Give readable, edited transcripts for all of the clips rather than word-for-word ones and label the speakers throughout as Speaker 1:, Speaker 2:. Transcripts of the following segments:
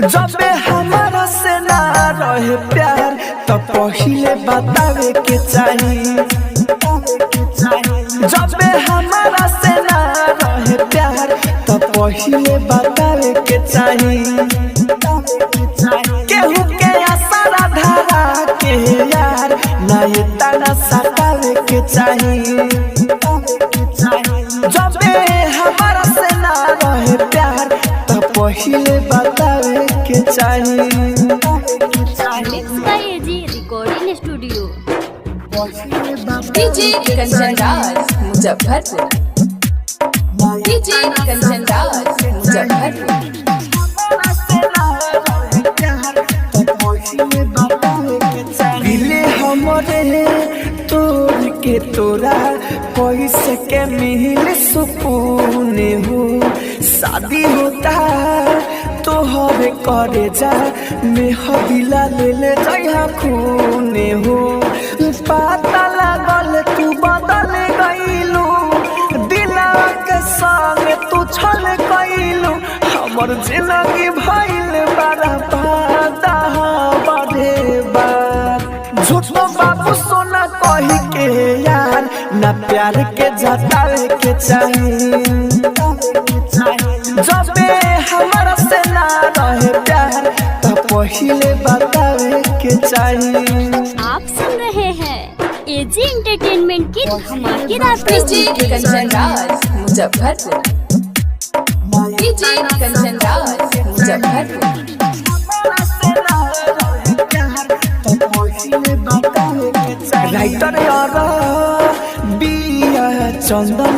Speaker 1: जब हमारा से ना रहे प्यार तो पहिले बतावे के चाहिए। जब हमारा से ना रहे प्यार तो पहिले बतावे के चाहिए। केहू के आसरा धारा के यार ना ये तना सतावे के चाहिए। जब हमारा से ना रहे प्यार तो पहिले बतावे के चाहिए।
Speaker 2: Recording studio
Speaker 3: DJ Kanchan Raj Muzaffarpur. DJ Kanchan Raj Muzaffarpur.
Speaker 1: दिले हमरे तोड़ के तोरा पैसे के मिल सुकून हो। शादी होता तो हवे करे जा में हदिला ले ले जया खून हो। पता लागल तू बदल गईलू दिला के संग तू छल गईलू। हमर जिंदगी भइल बड़ा बादा बढ़े बार। झूठो बाबू सोना कही के यार ना प्यार के जतावे के चाहिए। जब हमारा से ना रहे प्यार तो पहिले बतावे के चाहिए।
Speaker 2: आप सुन रहे हैं एजी एंटरटेनमेंट की धमाकेदार
Speaker 3: DJ Kanchan Raj Muzaffarpur. DJ Kanchan Raj Muzaffarpur.
Speaker 1: Writer यार बिया चंदन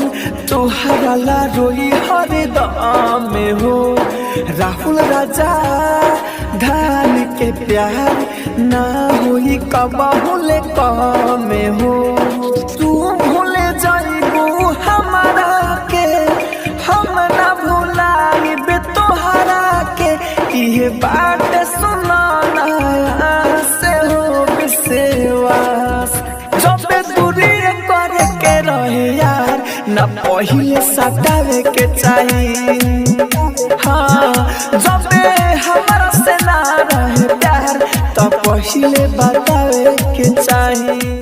Speaker 1: तोहरा ला रोई हरदम में हो। राहुल राजा धान के प्यार ना होई कबहुले कम में हो। तू भूले जाइबू हमारा के हम ना भुलाइबे तोहरा के। ये बात सुनाना से हो विश्वास। जब दूरी करे के रहे यार ना पहिले सतावे के चाहिए। हाँ जब हमारा से ना रहे प्यार तो पहिले बतावे के चाहिए।